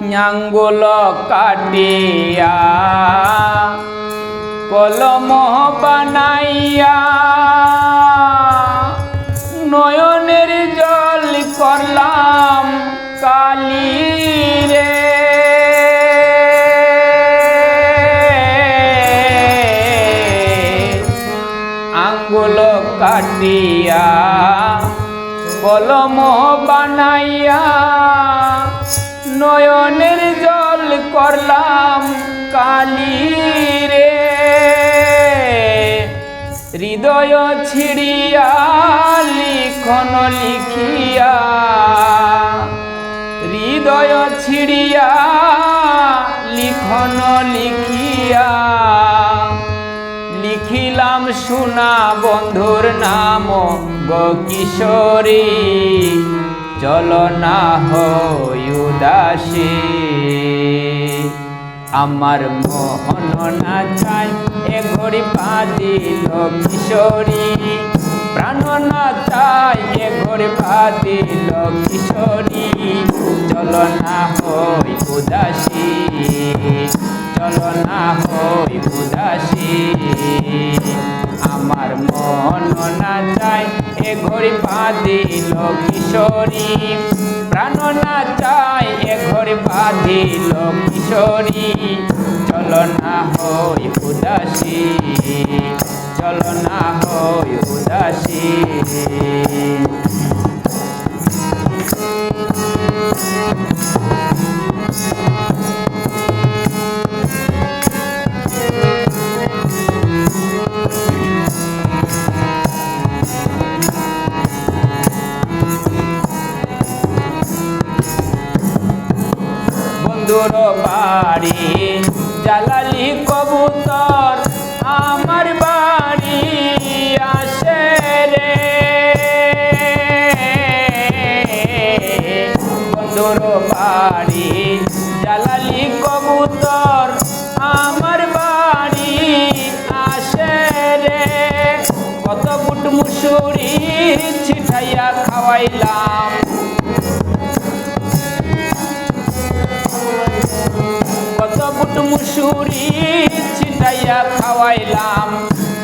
আঙ্গুল কাটিয়া কলম বানাইয়া নয়নের জল করলাম কালি রে। আঙ্গুল কাটিয়া কলম বানাইয়া নয়নের জল করলাম কালি রে। হৃদয় ছিড়িয়া লিখন লিখিয়া, হৃদয় ছিড়িয়া লিখন লিখিয়া লিখিলাম সোনা বন্ধুর নাম গো কিশোরী। চলো না হই উদাসী, আমার মোহন না চাই এ ঘড়ি পা দিল কিশোরী। প্রাণ না চাই এ ঘড়ি পা দিল কিশোরী। চলো না হই উদাসী, চলো না হই উদাসী, আমার মন না চাই এ ঘড়ি পা দিল কিশোরী। প্রাণ না চাই এ ঘড়ি পা দিল কিশোরী। চলো না হই উদাসী, চলো না হই উদাসী। বন্ধুর বাড়ি জালালি কবুতর আমার বাড়ি আসে রে। বন্ধুর বাড়ি জালালি কবুতর আমার বাড়ি আসে রে। কত বুট মুসুরি ছিটাইয়া খাওয়াইলাম, কত বুট মুসুরি ছিটাইয়া খাওয়াইলাম।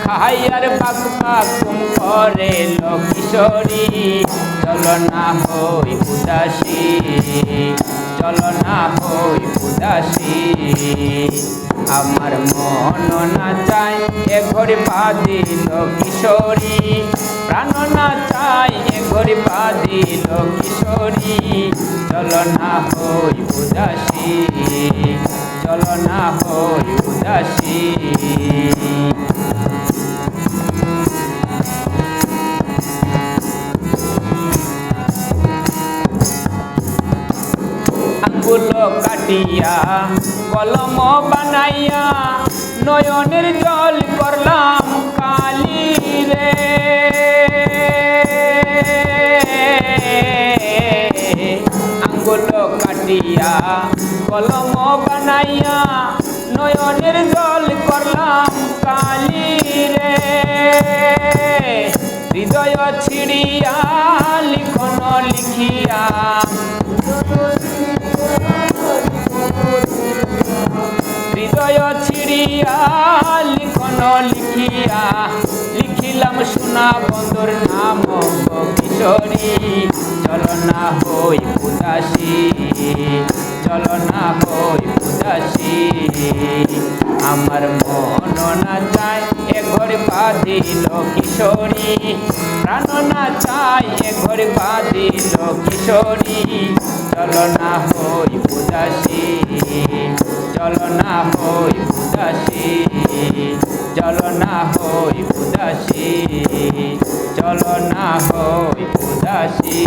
খাইয়ার পাক পাকুম করে লো কিশোরী। চলো না হই উদাসী, চলো না হই উদাসী, আমার মন না চাই এ ঘড়ি পা দিল কিশোরী। প্রাণ না চাই এ ঘড়ি পা দিল কিশোরী। চলো না হই উদাসী, চলো না হই উদাসী। আঙ্গুল কাটিয়া কলম বানাইয়া নয়নের জল করলাম কালি রে। আঙ্গুল কাটিয়া কলম বানাইয়া নয়নের জল করলাম কালি রে। হৃদয় ছিড়িয়া লিখন লিখিয়া, হৃদয় ছিড়িয়া লিখন লিখিয়া লিখিলাম সোনা বন্ধুর নাম গো কিশোরী। চলো না হই উদাসী, চলো না হই উদাসী, আমার মন না চাই এ ঘড়ি পা দিল কিশোরী। প্রাণ না চাই এ ঘড়ি পা দিল কিশোরী। চলো না হই উদাসী, চলো না হই উদাসী, চলো না হই উদাসী, চলো না হই উদাসী।